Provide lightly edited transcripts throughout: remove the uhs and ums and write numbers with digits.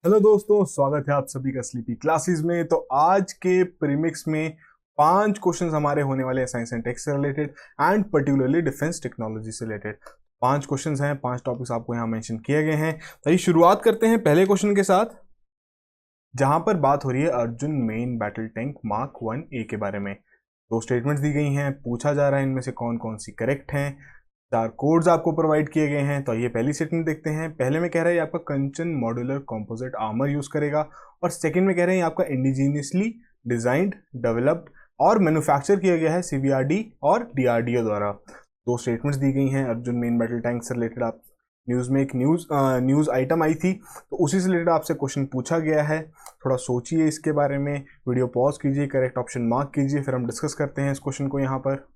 Hello दोस्तों, स्वागत है आप सभी का स्लीपी क्लासेस में। तो आज के प्रीमिक्स में 5 क्वेश्चंस हमारे होने वाले हैं साइंस एंड टेक से related and particularly defence technology से रिलेटेड। 5 क्वेश्चंस हैं, 5 टॉपिक्स आपको यहाँ मेंशन किए गए हैं। तो ये शुरुआत करते हैं पहले क्वेश्चन के साथ, जहां पर बात हो रही है Arjun main battle tank mark 1A के बारे में। 2 स्टेटमेंट्स दी गई हैं, पूछा जा रहा है इनमें से कौन कौन सी करेक्ट हैं। 4 कोड्स आपको प्रोवाइड किए गए हैं। तो ये पहली स्टेटमेंट देखते हैं। पहले में कह रहा है ये आपका कंचन मॉड्यूलर कॉम्पोजिट आर्मर यूज करेगा, और सेकंड में कह रहे हैं ये आपका इंडिजीनियसली डिजाइंड, डेवलप्ड और मैन्युफैक्चर किया गया है सीवीआरडी और डीआरडीओ द्वारा। 2 स्टेटमेंट्स दी गई हैं अर्जुन मेन बैटल टैंक से रिलेटेड। आप न्यूज़ में एक न्यूज़ आइटम आई थी, तो उसी से रिलेटेड आपसे क्वेश्चन पूछा गया है। थोड़ा सोचिए इसके बारे में, वीडियो पॉज कीजिए, करेक्ट ऑप्शन मार्क कीजिए, फिर हम डिस्कस करते हैं इस क्वेश्चन को यहाँ पर।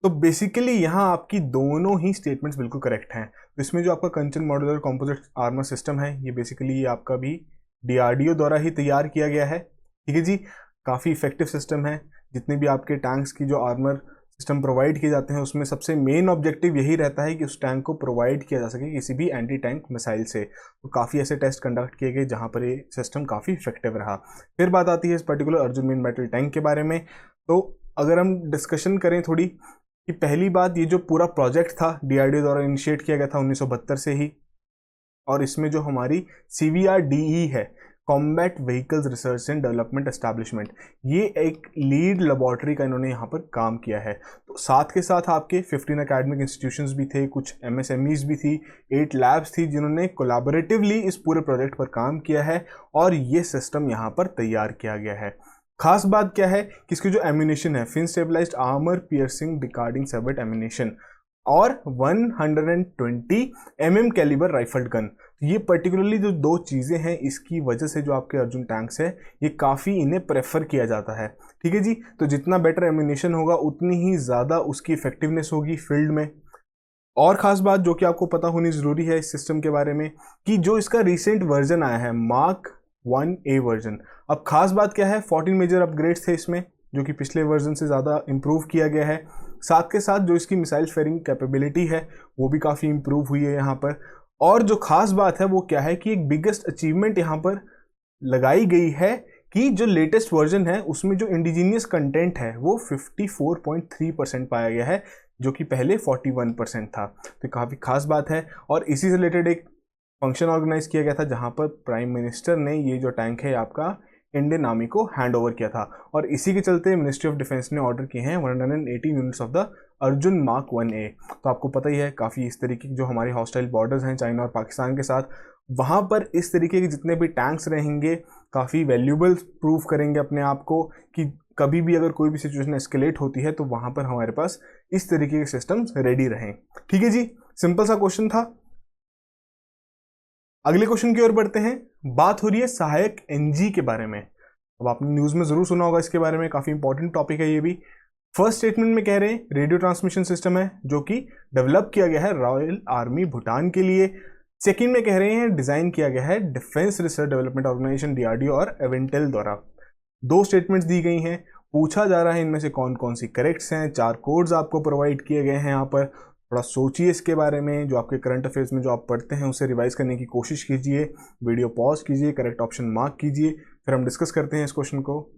तो बेसिकली यहाँ आपकी दोनों ही स्टेटमेंट्स बिल्कुल करेक्ट हैं। तो इसमें जो आपका कंचन मॉड्यूलर कॉम्पोजिट आर्मर सिस्टम है, ये बेसिकली आपका भी डीआरडीओ द्वारा ही तैयार किया गया है। ठीक है जी, काफ़ी इफेक्टिव सिस्टम है। जितने भी आपके टैंक्स की जो आर्मर सिस्टम प्रोवाइड किए जाते हैं, उसमें सबसे मेन ऑब्जेक्टिव यही रहता है कि उस टैंक को प्रोवाइड किया जा सके किसी भी एंटी टैंक मिसाइल से। तो काफ़ी ऐसे टेस्ट कंडक्ट किए गए जहाँ पर ये सिस्टम काफ़ी इफेक्टिव रहा। फिर बात आती है इस particular Arjun main battle tank के बारे में। तो अगर हम डिस्कशन करें थोड़ी, कि पहली बात, ये जो पूरा प्रोजेक्ट था डीआरडीओ द्वारा इनिशिएट किया गया था 1972 से ही, और इसमें जो हमारी सीवीआरडीई है, combat vehicles research and development establishment, ये एक लीड लेबोरेटरी का इन्होंने यहाँ पर काम किया है। तो साथ के साथ आपके 15 एकेडमिक इंस्टीट्यूशंस भी थे, कुछ एमएसएमईज भी थी, 8 लैब्स थी जिन्होंने कोलैबोरेटिवली इस पूरे प्रोजेक्ट पर काम किया है, और ये सिस्टम यहाँ पर तैयार किया गया है। खास बात क्या है कि इसकी जो एम्यूनेशन है, fin stabilised armour piercing discarding sabot ammunition और 120 कैलिबर राइफल्ड गन। ये पर्टिकुलरली जो 2 चीज़ें हैं, इसकी वजह से जो आपके अर्जुन टैंक्स है, ये काफ़ी इन्हें प्रेफर किया जाता है। ठीक है जी, तो जितना बेटर एम्यूनेशन होगा उतनी ही ज़्यादा उसकी इफेक्टिवनेस होगी फील्ड में। और ख़ास बात जो कि आपको पता होनी ज़रूरी है इस सिस्टम के बारे में, कि जो इसका रिसेंट वर्जन आया है मार्क 1A वर्जन, अब खास बात क्या है, 14 मेजर अपग्रेड्स थे इसमें, जो कि पिछले वर्जन से ज़्यादा इम्प्रूव किया गया है। साथ के साथ जो इसकी मिसाइल फेयरिंग कैपेबिलिटी है, वो भी काफ़ी इम्प्रूव हुई है यहाँ पर। और जो खास बात है वो क्या है कि एक बिगेस्ट अचीवमेंट यहाँ पर लगाई गई है, कि जो लेटेस्ट वर्जन है उसमें जो इंडिजीनियस कंटेंट है वो 54.3% पाया गया है, जो कि पहले 41% था। तो काफ़ी खास बात है। और इसी से रिलेटेड एक फंक्शन ऑर्गेनाइज किया गया था, जहां पर प्राइम मिनिस्टर ने ये जो टैंक है आपका इंडियन आर्मी को हैंड ओवर किया था, और इसी के चलते मिनिस्ट्री ऑफ डिफेंस ने ऑर्डर किए हैं 118 units of the Arjun mark 1A। तो आपको पता ही है, काफ़ी इस तरीके की जो हमारी हॉस्टाइल बॉर्डर्स हैं चाइना और पाकिस्तान के साथ, वहाँ पर इस तरीके के जितने भी टैंक्स रहेंगे काफ़ी वैल्यूबल प्रूव करेंगे अपने आप को, कि कभी भी अगर कोई भी सिचुएशन एस्केलेट होती है तो वहाँ पर हमारे पास इस तरीके के सिस्टम्स रेडी रहें। ठीक है जी, सिंपल सा क्वेश्चन था। अगले क्वेश्चन की ओर बढ़ते हैं। बात हो रही है सहायक एनजी के बारे में। अब आपने न्यूज़ में ज़रूर सुना होगा इसके बारे में, काफ़ी इंपॉर्टेंट टॉपिक है ये भी। फर्स्ट स्टेटमेंट में कह रहे हैं रेडियो ट्रांसमिशन सिस्टम है, जो कि डेवलप किया गया है रॉयल आर्मी भूटान के लिए। सेकंड में कह रहे हैं डिज़ाइन किया गया है defence research development organisation DRDO और एवेंटेल द्वारा। 2 स्टेटमेंट्स दी गई हैं, पूछा जा रहा है इनमें से कौन कौन सी करेक्ट्स हैं। 4 कोड्स आपको प्रोवाइड किए गए हैं यहाँ पर। थोड़ा सोचिए इसके बारे में, जो आपके करंट अफेयर्स में जो आप पढ़ते हैं उसे रिवाइज करने की कोशिश कीजिए, वीडियो पॉज कीजिए, करेक्ट ऑप्शन मार्क कीजिए, फिर हम डिस्कस करते हैं इस क्वेश्चन को।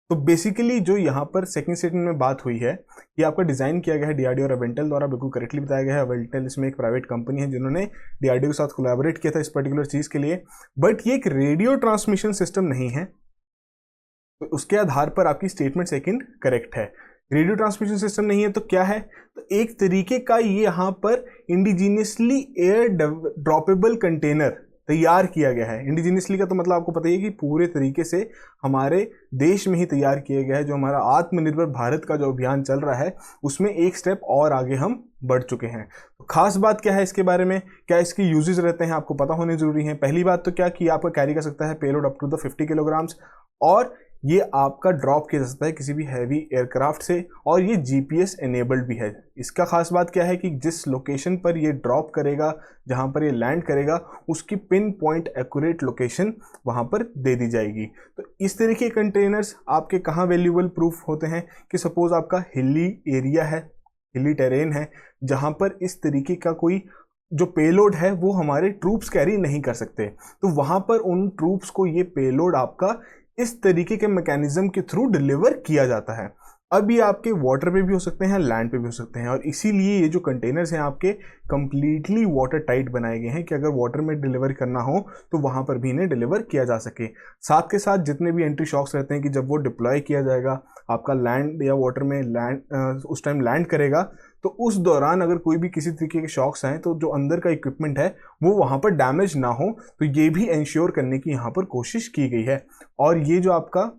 तो बेसिकली जो यहाँ पर सेकंड स्टेटमेंट में बात हुई है, ये आपका डिज़ाइन किया गया है डीआरडीओ और अवेंटेल द्वारा, बिल्कुल करेक्टली बताया गया है। अवेंटेल इसमें एक प्राइवेट कंपनी है जिन्होंने डीआरडीओ के साथ कोलैबोरेट किया था इस पर्टिकुलर चीज़ के लिए। बट ये एक रेडियो ट्रांसमिशन सिस्टम नहीं है, तो उसके आधार पर आपकी स्टेटमेंट सेकंड करेक्ट है। रेडियो ट्रांसमिशन सिस्टम नहीं है तो क्या है, तो एक तरीके का ये यहाँ पर इंडिजीनियसली एयर ड्रॉपेबल कंटेनर तैयार किया गया है। इंडिजीनियसली का तो मतलब आपको पता ही है कि पूरे तरीके से हमारे देश में ही तैयार किया गया है। जो हमारा आत्मनिर्भर भारत का जो अभियान चल रहा है, उसमें एक स्टेप और आगे हम बढ़ चुके हैं। तो खास बात क्या है इसके बारे में, क्या इसके यूजेस रहते हैं, आपको पता होने जरूरी है। पहली बात तो क्या कि आपका कैरी कर सकता है payload up to the 50 kilograms, और ये आपका ड्रॉप किया जा सकता है किसी भी हैवी एयरक्राफ्ट से, और ये जीपीएस एनेबल्ड भी है। इसका खास बात क्या है कि जिस लोकेशन पर ये ड्रॉप करेगा, जहां पर ये लैंड करेगा, उसकी पिन पॉइंट एक्यूरेट लोकेशन वहां पर दे दी जाएगी। तो इस तरीके के कंटेनर्स आपके कहाँ वैल्यूएबल प्रूफ होते हैं, कि सपोज आपका हिली एरिया है, हिली टेरेन है, जहां पर इस तरीके का कोई जो पेलोड है वो हमारे ट्रूप्स कैरी नहीं कर सकते, तो वहां पर उन ट्रूप्स को ये पेलोड आपका इस तरीके के मैकेनिज्म के थ्रू डिलीवर किया जाता है। अब ये आपके वाटर पे भी हो सकते हैं, लैंड पे भी हो सकते हैं, और इसीलिए ये जो कंटेनर्स हैं आपके कंप्लीटली वाटर टाइट बनाए गए हैं कि अगर वाटर में डिलीवर करना हो तो वहां पर भी इन्हें डिलीवर किया जा सके। साथ के साथ जितने भी एंट्री शॉक्स रहते हैं कि जब वो डिप्लॉय किया जाएगा आपका लैंड या वाटर में लैंड उस टाइम लैंड करेगा, तो उस दौरान अगर कोई भी किसी तरीके के शॉक्स आए तो जो अंदर का इक्विपमेंट है वो वहां पर डैमेज ना हो, तो ये भी इंश्योर करने की यहाँ पर कोशिश की गई है। और ये जो आपका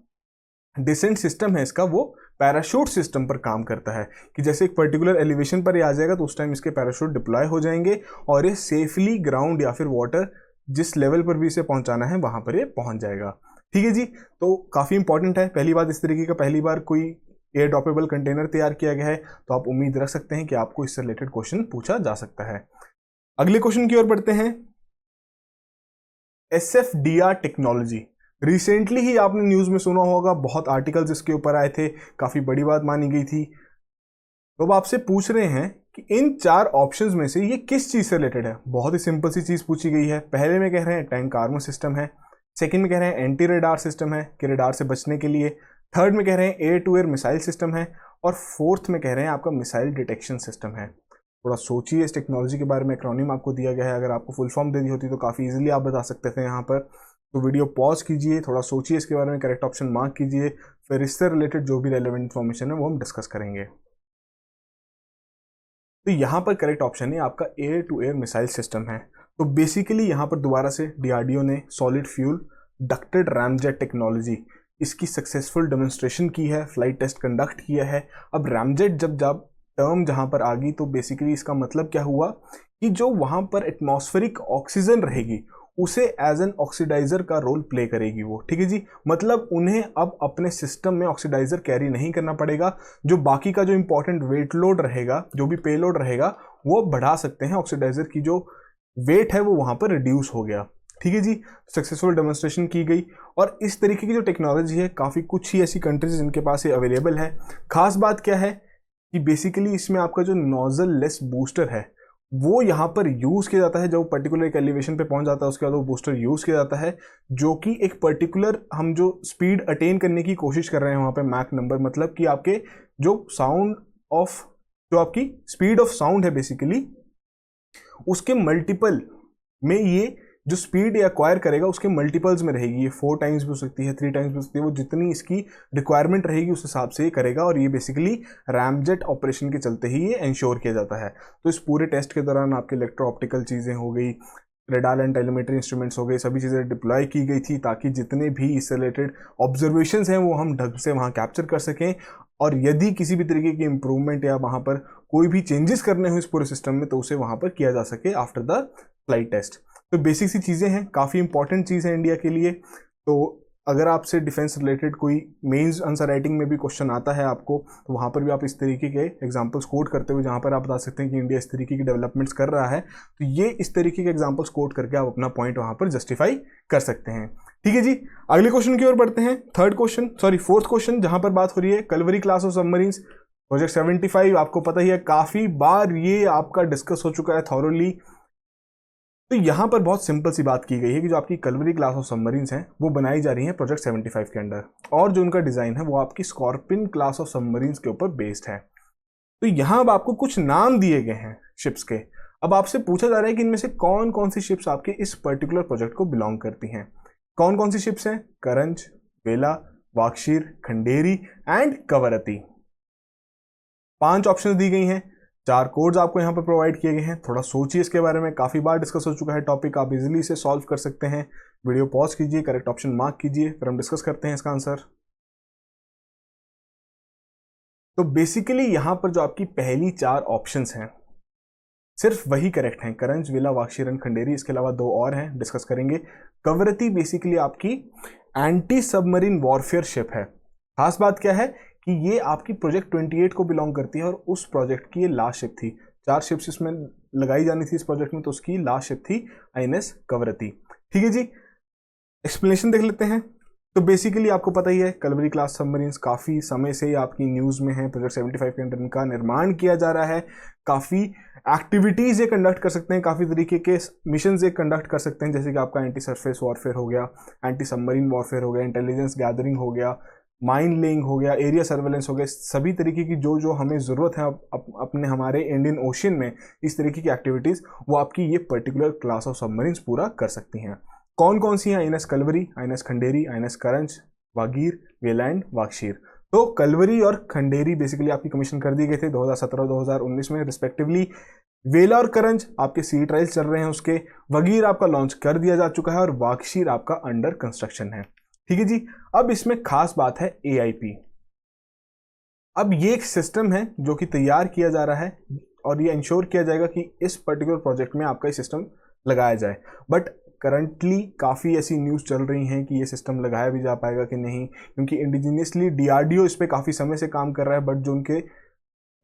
डिसेंट सिस्टम है इसका वो पैराशूट सिस्टम पर काम करता है कि जैसे एक पर्टिकुलर एलिवेशन पर ये आ जाएगा तो उस टाइम इसके पैराशूट डिप्लॉय हो जाएंगे और ये सेफली ग्राउंड या फिर वाटर जिस लेवल पर भी इसे पहुंचाना है वहां पर ये पहुंच जाएगा। ठीक है जी, तो काफ़ी इंपॉर्टेंट है। पहली बात, इस तरीके का पहली बार कोई एयर ड्रॉपेबल कंटेनर तैयार किया गया है, तो आप उम्मीद रख सकते हैं कि आपको इससे रिलेटेड क्वेश्चन पूछा जा सकता है। अगले क्वेश्चन की ओर बढ़ते हैं। SFDR टेक्नोलॉजी, रिसेंटली ही आपने न्यूज में सुना होगा, बहुत आर्टिकल्स इसके ऊपर आए थे, काफी बड़ी बात मानी गई थी। तो अब आपसे पूछ रहे हैं कि इन 4 ऑप्शंस में से ये किस चीज से रिलेटेड है। बहुत ही सिंपल सी चीज पूछी गई है। पहले में कह रहे हैं टैंक आर्मर सिस्टम है, सेकंड में कह रहे हैं एंटी रेडार सिस्टम है कि रेडार से बचने के लिए, थर्ड में कह रहे हैं air to air missile system है, और फोर्थ में कह रहे हैं आपका मिसाइल डिटेक्शन सिस्टम है। थोड़ा सोचिए इस टेक्नोलॉजी के बारे में। एक्रोनिम आपको दिया गया है, अगर आपको फुल फॉर्म दे दी होती तो काफ़ी इजीली आप बता सकते थे यहाँ पर। तो वीडियो पॉज कीजिए, थोड़ा सोचिए इसके बारे में, करेक्ट ऑप्शन मार्क कीजिए, फिर इससे रिलेटेड जो भी रेलेवेंट इन्फॉर्मेशन है वो हम डिस्कस करेंगे। तो यहाँ पर करेक्ट ऑप्शन है आपका air to air missile system है। तो बेसिकली यहाँ पर दोबारा से DRDO ने solid fuel ducted ramjet technology इसकी सक्सेसफुल डेमोन्स्ट्रेशन की है, फ्लाइट टेस्ट कंडक्ट किया है। अब रैमजेट जब टर्म जहाँ पर आ गई तो बेसिकली इसका मतलब क्या हुआ कि जो वहाँ पर एटमॉस्फेरिक ऑक्सीजन रहेगी उसे एज एन ऑक्सीडाइजर का रोल प्ले करेगी वो। ठीक है जी, मतलब उन्हें अब अपने सिस्टम में ऑक्सीडाइजर कैरी नहीं करना पड़ेगा। जो बाकी का जो इंपॉर्टेंट वेट लोड रहेगा, जो भी पे लोड रहेगा, वो बढ़ा सकते हैं। ऑक्सीडाइजर की जो वेट है वो वहाँ पर रिड्यूस हो गया। ठीक है जी, सक्सेसफुल डेमोन्स्ट्रेशन की गई। और इस तरीके की जो टेक्नोलॉजी है काफ़ी कुछ ही ऐसी कंट्रीज जिनके पास ये अवेलेबल है। खास बात क्या है कि बेसिकली इसमें आपका जो नोजल लेस बूस्टर है वो यहाँ पर यूज़ किया जाता है। जब पर्टिकुलर एक एलिवेशन पे पहुंच जाता है उसके बाद वो बूस्टर यूज़ किया जाता है, जो कि एक पर्टिकुलर हम जो स्पीड अटेन करने की कोशिश कर रहे हैं वहाँ पे मैक नंबर, मतलब कि आपके जो साउंड ऑफ जो आपकी स्पीड ऑफ साउंड है बेसिकली उसके मल्टीपल में ये जो स्पीड एक्वायर करेगा उसके मल्टीपल्स में रहेगी। ये 4 टाइम्स भी हो सकती है, 3 टाइम्स भी हो सकती है, वो जितनी इसकी रिक्वायरमेंट रहेगी उस हिसाब से ये करेगा। और ये बेसिकली रैमजेट ऑपरेशन के चलते ही ये इंश्योर किया जाता है। तो इस पूरे टेस्ट के दौरान आपके इलेक्ट्रो ऑप्टिकल चीज़ें हो गई, रेडार एंड टेलीमेट्री इंस्ट्रूमेंट्स हो गए, सभी चीज़ें डिप्लॉय की गई थी ताकि जितने भी इससे रिलेटेड ऑब्जर्वेशंस हैं वो हम ढंग से वहाँ कैप्चर कर सकें। और यदि किसी भी तरीके की इंप्रूवमेंट या वहाँ पर कोई भी चेंजेस करने हो इस पूरे सिस्टम में तो उसे वहाँ पर किया जा सके आफ्टर द फ्लाइट टेस्ट। तो बेसिक सी चीज़ें हैं, काफ़ी इंपॉर्टेंट चीज़ है इंडिया के लिए। तो अगर आपसे डिफेंस रिलेटेड कोई मेंस आंसर राइटिंग में भी क्वेश्चन आता है आपको, तो वहाँ पर भी आप इस तरीके के एग्जांपल्स कोट करते हुए जहाँ पर आप बता सकते हैं कि इंडिया इस तरीके की डेवलपमेंट्स कर रहा है, तो ये इस तरीके के एग्जांपल्स कोट करके आप अपना पॉइंट वहाँ पर जस्टिफाई कर सकते हैं। ठीक है जी, अगले क्वेश्चन की ओर बढ़ते हैं। फोर्थ क्वेश्चन जहाँ पर बात हो रही है Kalvari class of submarines project 75। आपको पता ही है काफ़ी बार ये आपका डिस्कस हो चुका है थॉरोली। तो यहां पर बहुत सिंपल सी बात की गई है कि जो आपकी कलवरी क्लास ऑफ सबमरीन्स हैं वो बनाई जा रही हैं प्रोजेक्ट 75 के अंडर, और जो उनका डिजाइन है वो आपकी स्कॉर्पियन क्लास ऑफ सबमरीन्स के ऊपर बेस्ड है। तो यहां अब आपको कुछ नाम दिए गए हैं शिप्स के। अब आपसे पूछा जा रहा है कि इनमें से कौन कौन सी शिप्स आपके इस पर्टिकुलर प्रोजेक्ट को बिलोंग करती हैं। कौन कौन सी शिप्स हैं? करंज, वेला, वाक्षीर, खंडेरी एंड कवरती। 5 ऑप्शन दी गई हैं, 4 कोड्स आपको यहाँ पर प्रोवाइड किए गए हैं। थोड़ा सोचिए इसके बारे में, काफ़ी बार डिस्कस हो चुका है टॉपिक, आप इजीली इसे सॉल्व कर सकते हैं। वीडियो पॉज कीजिए, करेक्ट ऑप्शन मार्क कीजिए, फिर हम डिस्कस करते हैं इसका आंसर। तो बेसिकली यहाँ पर जो आपकी पहली 4 ऑप्शंस हैं सिर्फ वही करेक्ट हैं, करंज, वेला, वाक्षीर एंड खंडेरी। इसके अलावा 2 और हैं, डिस्कस करेंगे। कवरती बेसिकली आपकी एंटी सबमरीन वॉरफेयर शिप है। खास बात क्या है कि ये आपकी प्रोजेक्ट 28 को बिलोंग करती है और उस प्रोजेक्ट की ये लास्ट शिप थी। 4 शिप्स इसमें लगाई जानी थी इस प्रोजेक्ट में, तो उसकी लास्ट शिप थी INS कवरती। ठीक है जी, एक्सप्लेनेशन देख लेते हैं। तो बेसिकली आपको पता ही है कलवरी क्लास सबमरीन्स काफ़ी समय से आपकी न्यूज़ में है। प्रोजेक्ट 75 के अंदर इनका निर्माण किया जा रहा है। काफ़ी एक्टिविटीज़ ये कंडक्ट कर सकते हैं, काफ़ी तरीके के मिशन ये कंडक्ट कर सकते हैं, जैसे कि आपका एंटी सरफेस वॉरफेयर हो गया, एंटी सबमरीन वॉरफेयर हो गया, इंटेलिजेंस गैदरिंग हो गया, माइन लेइंग हो गया, एरिया सर्वेलेंस हो गया। सभी तरीके की जो जो हमें ज़रूरत है अपने हमारे इंडियन ओशन में इस तरीके की एक्टिविटीज़, वो आपकी ये पर्टिकुलर क्लास ऑफ सबमरीन्स पूरा कर सकती हैं। कौन कौन सी हैं? INS Kalvari, INS Khanderi, INS Karanj, Vagir, वेलैंड, वाक्षीर। तो कलवरी और खंडेरी बेसिकली आपकी कमीशन कर दिए गए थे 2017 2019 में रिस्पेक्टिवली। वेला और करंज आपके सी ट्रायल्स चल रहे हैं उसके। वगीर आपका लॉन्च कर दिया जा चुका है और वाक्षीर आपका अंडर कंस्ट्रक्शन है। ठीक है जी। अब इसमें खास बात है एआईपी। अब ये एक सिस्टम है जो कि तैयार किया जा रहा है और ये इंश्योर किया जाएगा कि इस पर्टिकुलर प्रोजेक्ट में आपका ये सिस्टम लगाया जाए। बट करंटली काफ़ी ऐसी न्यूज़ चल रही हैं कि ये सिस्टम लगाया भी जा पाएगा कि नहीं, क्योंकि इंडिजीनियसली डीआरडीओ इस पर काफ़ी समय से काम कर रहा है, बट जो उनके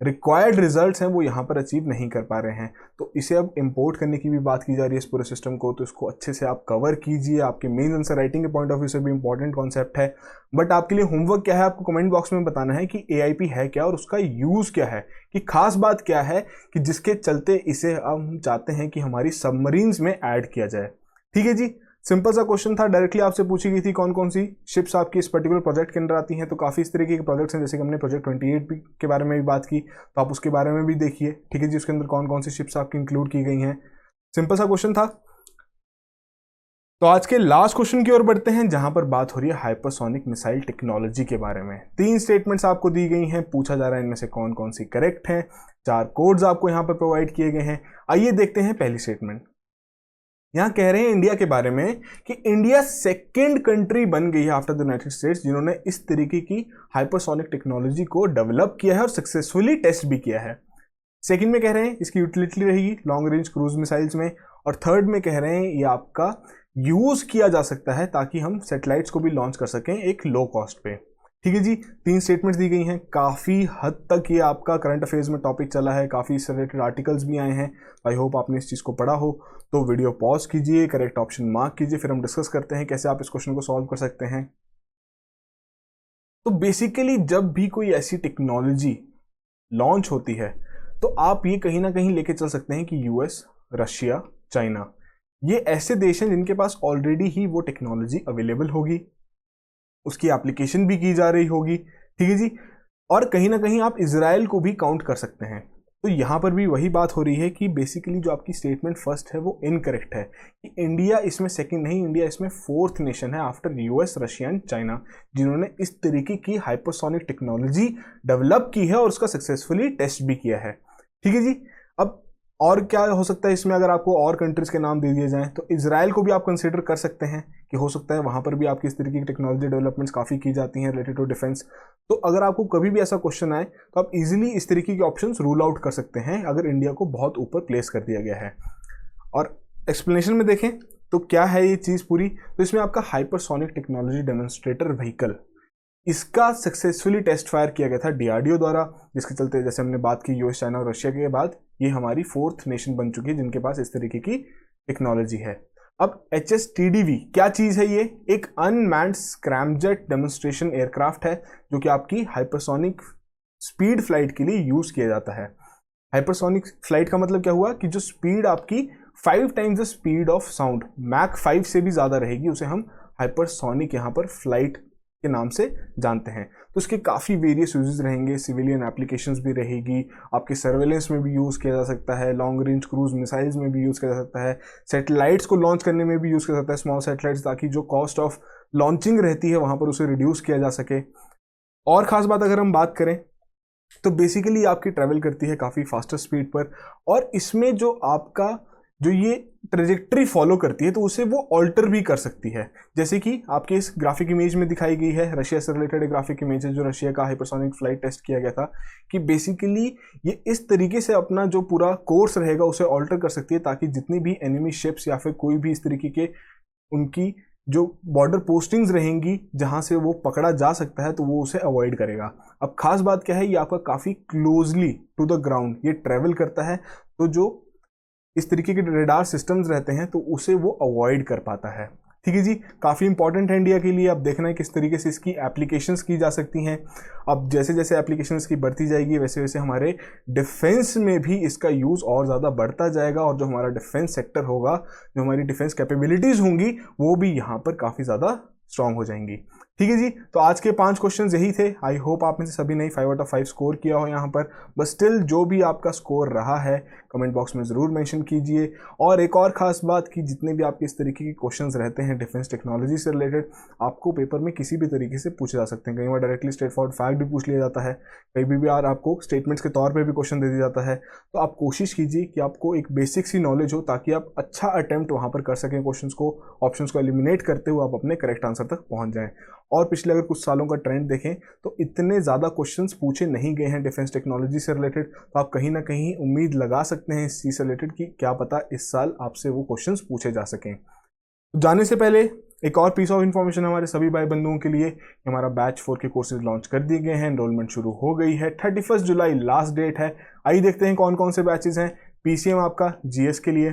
रिक्वायर्ड रिजल्ट्स हैं वो यहाँ पर अचीव नहीं कर पा रहे हैं। तो इसे अब इंपोर्ट करने की भी बात की जा रही है इस पूरे सिस्टम को। तो इसको अच्छे से आप कवर कीजिए। आपके मेन आंसर राइटिंग के पॉइंट ऑफ व्यू से भी इंपॉर्टेंट कॉन्सेप्ट है। बट आपके लिए होमवर्क क्या है, आपको कमेंट बॉक्स में बताना है कि एआईपी है क्या और उसका यूज़ क्या है, कि खास बात क्या है कि जिसके चलते इसे हम चाहते हैं कि हमारी सबमरीन्स में ऐड किया जाए। ठीक है जी। सिंपल सा क्वेश्चन था, डायरेक्टली आपसे पूछी गई थी कौन कौन सी शिप्स आपकी इस पर्टिकुलर प्रोजेक्ट के अंदर आती हैं। तो काफ़ी इस तरीके के प्रोजेक्ट्स हैं, जैसे कि हमने प्रोजेक्ट 28 के बारे में भी बात की, तो आप उसके बारे में भी देखिए। ठीक है जी। उसके अंदर कौन कौन सी शिप्स आपकी इंक्लूड की गई हैं। सिंपल सा क्वेश्चन था। तो आज के लास्ट क्वेश्चन की ओर बढ़ते हैं, जहां पर बात हो रही है हाइपरसोनिक मिसाइल टेक्नोलॉजी के बारे में। 3 स्टेटमेंट्स आपको दी गई हैं, पूछा जा रहा है इनमें से कौन कौन सी करेक्ट हैं। 4 कोड्स आपको यहां पर प्रोवाइड किए गए हैं। आइए देखते हैं पहली स्टेटमेंट। यहां कह रहे हैं इंडिया के बारे में कि इंडिया सेकेंड कंट्री बन गई है आफ्टर द यूनाइटेड स्टेट्स जिन्होंने इस तरीके की हाइपरसोनिक टेक्नोलॉजी को डेवलप किया है और सक्सेसफुली टेस्ट भी किया है। सेकंड में कह रहे हैं इसकी यूटिलिटी रहेगी लॉन्ग रेंज क्रूज मिसाइल्स में। और थर्ड में कह रहे हैं ये आपका यूज किया जा सकता है ताकि हम सैटेलाइट्स को भी लॉन्च कर सकें एक लो कॉस्ट पे। ठीक है जी। 3 स्टेटमेंट्स दी गई हैं। काफ़ी हद तक ये आपका करंट अफेयर्स में टॉपिक चला है, काफ़ी इससे रिलेटेड आर्टिकल्स भी आए हैं। आई होप आपने इस चीज़ को पढ़ा हो। तो वीडियो पॉज कीजिए, करेक्ट ऑप्शन मार्क कीजिए, फिर हम डिस्कस करते हैं कैसे आप इस क्वेश्चन को सॉल्व कर सकते हैं। तो बेसिकली जब भी कोई ऐसी टेक्नोलॉजी लॉन्च होती है तो आप ये कहीं ना कहीं लेके चल सकते हैं कि यूएस, रशिया, चाइना, ये ऐसे देश हैं जिनके पास ऑलरेडी ही वो टेक्नोलॉजी अवेलेबल होगी, उसकी एप्लीकेशन भी की जा रही होगी। ठीक है जी। और कहीं ना कहीं आप इजराइल को भी काउंट कर सकते हैं। तो यहां पर भी वही बात हो रही है कि बेसिकली जो आपकी स्टेटमेंट फर्स्ट है वो इनकरेक्ट है, कि इंडिया इसमें सेकंड नहीं, इंडिया इसमें 4th नेशन है after US, Russia and China, जिन्होंने इस तरीके की हाइपरसोनिक टेक्नोलॉजी डेवलप की है और उसका सक्सेसफुली टेस्ट भी किया है। ठीक है जी। अब और क्या हो सकता है इसमें, अगर आपको और कंट्रीज के नाम दे दिए जाएं तो इजराइल को भी आप कंसीडर कर सकते हैं कि हो सकता है वहां पर भी आपकी इस तरीके की टेक्नोलॉजी डेवलपमेंट्स काफ़ी की जाती हैं रिलेटेड टू डिफेंस। तो अगर आपको कभी भी ऐसा क्वेश्चन आए तो आप इजीली इस तरीके के ऑप्शंस रूल आउट कर सकते हैं अगर इंडिया को बहुत ऊपर प्लेस कर दिया गया है। और एक्सप्लेनेशन में देखें तो क्या है ये चीज़ पूरी, तो इसमें आपका हाइपरसोनिक टेक्नोलॉजी डेमोन्स्ट्रेटर व्हीकल, इसका सक्सेसफुली टेस्ट फायर किया गया था डीआरडीओ द्वारा, जिसके चलते जैसे हमने बात की यूएस, चाइना और रशिया के बाद ये हमारी 4th नेशन बन चुकी है जिनके पास इस तरीके की टेक्नोलॉजी है। अब HSTDV क्या चीज़ है? ये एक अनमैन्ड स्क्रैमजेट डेमोन्स्ट्रेशन एयरक्राफ्ट है जो कि आपकी हाइपरसोनिक स्पीड फ्लाइट के लिए यूज किया जाता है। हाइपरसोनिक फ्लाइट का मतलब क्या हुआ कि जो स्पीड आपकी 5 times the speed of sound, Mach 5 से भी ज़्यादा रहेगी, उसे हम हाइपरसोनिक यहाँ पर फ्लाइट के नाम से जानते हैं। तो इसके काफ़ी वेरियस यूजेस रहेंगे, सिविलियन एप्लीकेशंस भी रहेगी, आपके सर्वेलेंस में भी यूज़ किया जा सकता है, लॉन्ग रेंज क्रूज मिसाइल्स में भी यूज़ किया जा सकता है, सैटेलाइट्स को लॉन्च करने में भी यूज़ किया जाता है, स्मॉल सैटेलाइट्स, ताकि जो कॉस्ट ऑफ लॉन्चिंग रहती है वहाँ पर उसे रिड्यूस किया जा सके। और ख़ास बात अगर हम बात करें तो बेसिकली आपकी ट्रैवल करती है काफ़ी फास्टर स्पीड पर, और इसमें जो आपका जो ये ट्रेजेक्ट्री फॉलो करती है तो उसे वो ऑल्टर भी कर सकती है, जैसे कि आपके इस ग्राफिक इमेज में दिखाई गई है। रशिया से रिलेटेड ग्राफिक इमेज है जो रशिया का हाइपरसोनिक फ्लाइट टेस्ट किया गया था, कि बेसिकली ये इस तरीके से अपना जो पूरा कोर्स रहेगा उसे ऑल्टर कर सकती है ताकि जितनी भी एनिमी शिप्स या फिर कोई भी इस तरीके के उनकी जो बॉर्डर पोस्टिंग्स रहेंगी जहां से वो पकड़ा जा सकता है तो वो उसे अवॉइड करेगा। अब खास बात क्या है, ये आपका काफ़ी क्लोजली टू द ग्राउंड ये ट्रेवल करता है, तो जो इस तरीके के रेडार सिस्टम्स रहते हैं तो उसे वो अवॉइड कर पाता है। ठीक है जी, काफ़ी इंपॉर्टेंट है इंडिया के लिए। अब देखना है किस तरीके से इसकी एप्लीकेशंस की जा सकती हैं। अब जैसे जैसे एप्लीकेशंस की बढ़ती जाएगी वैसे वैसे हमारे डिफेंस में भी इसका यूज़ और ज़्यादा बढ़ता जाएगा, और जो हमारा डिफेंस सेक्टर होगा, जो हमारी डिफेंस कैपेबिलिटीज़ होंगी, वो भी यहाँ पर काफ़ी ज़्यादा स्ट्रांग हो जाएंगी। ठीक है जी, तो आज के 5 क्वेश्चंस यही थे। आई होप आप में से सभी ने 5 आउट ऑफ 5 स्कोर किया हो यहाँ पर। बस स्टिल जो भी आपका स्कोर रहा है कमेंट बॉक्स में ज़रूर मेंशन कीजिए। और एक और ख़ास बात कि जितने भी आपके इस तरीके के क्वेश्चंस रहते हैं डिफेंस टेक्नोलॉजी से रिलेटेड, आपको पेपर में किसी भी तरीके से पूछे जा सकते हैं। कई बार डायरेक्टली स्ट्रेट फॉरवर्ड फैक्ट भी पूछ लिया जाता है, कई भी बार आपको स्टेटमेंट्स के तौर पर भी क्वेश्चन दे दिया जाता है। तो आप कोशिश कीजिए कि आपको एक बेसिक सी नॉलेज हो, ताकि आप अच्छा अटैम्प्ट वहाँ पर कर सकें, क्वेश्चन को, ऑप्शन को एलिमिनेट करते हुए आप अपने करेक्ट आंसर तक पहुँच जाएँ। और पिछले अगर कुछ सालों का ट्रेंड देखें तो इतने ज़्यादा क्वेश्चंस पूछे नहीं गए हैं डिफेंस टेक्नोलॉजी से रिलेटेड, तो आप कहीं ना कहीं उम्मीद लगा सकते हैं इस चीज़ से रिलेटेड कि क्या पता इस साल आपसे वो क्वेश्चंस पूछे जा सकें। तो जाने से पहले एक और पीस ऑफ इन्फॉर्मेशन हमारे सभी भाई बंधुओं के लिए, हमारा बैच 4 के कोर्सेज लॉन्च कर दिए गए हैं, एनरोलमेंट शुरू हो गई है। 31 जुलाई लास्ट डेट है। आइए देखते हैं कौन कौन से बैचेज हैं। पीसीएम आपका जीएस के लिए,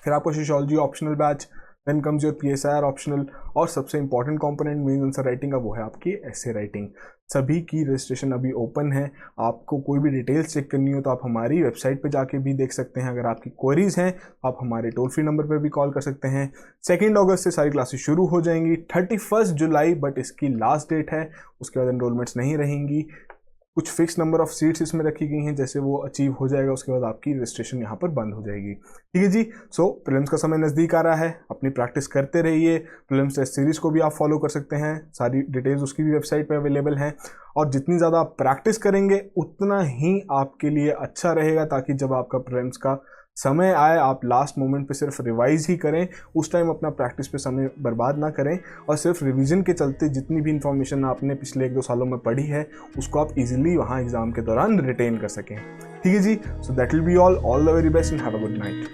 फिर आपको sociology optional batch, then comes your PSR optional, और सबसे important component main answer writing का वो है आपकी एसे राइटिंग। सभी की रजिस्ट्रेशन अभी ओपन है। आपको कोई भी डिटेल्स चेक करनी हो तो आप हमारी वेबसाइट पे जाके भी देख सकते हैं। अगर आपकी क्वेरीज हैं आप हमारे टोल फ्री नंबर पर भी कॉल कर सकते हैं। 2 अगस्त से सारी क्लासेस शुरू हो जाएंगी। 31 जुलाई बट इसकी लास्ट डेट है, उसके बाद एनरोलमेंट्स नहीं रहेंगी। कुछ फिक्स नंबर ऑफ सीट्स इसमें रखी गई हैं, जैसे वो अचीव हो जाएगा उसके बाद आपकी रजिस्ट्रेशन यहाँ पर बंद हो जाएगी। ठीक है जी, सो प्रीलिम्स का समय नज़दीक आ रहा है, अपनी प्रैक्टिस करते रहिए। प्रीलिम्स टेस्ट सीरीज़ को भी आप फॉलो कर सकते हैं, सारी डिटेल्स उसकी भी वेबसाइट पर अवेलेबल हैं। और जितनी ज़्यादा आप प्रैक्टिस करेंगे उतना ही आपके लिए अच्छा रहेगा, ताकि जब आपका प्रीलिम्स का समय आए आप लास्ट मोमेंट पे सिर्फ रिवाइज ही करें। उस टाइम अपना प्रैक्टिस पे समय बर्बाद ना करें, और सिर्फ रिवीजन के चलते जितनी भी इंफॉर्मेशन आपने पिछले 1-2 सालों में पढ़ी है उसको आप इजीली वहाँ एग्जाम के दौरान रिटेन कर सकें। ठीक है जी, so that will be all the very best and have a good night.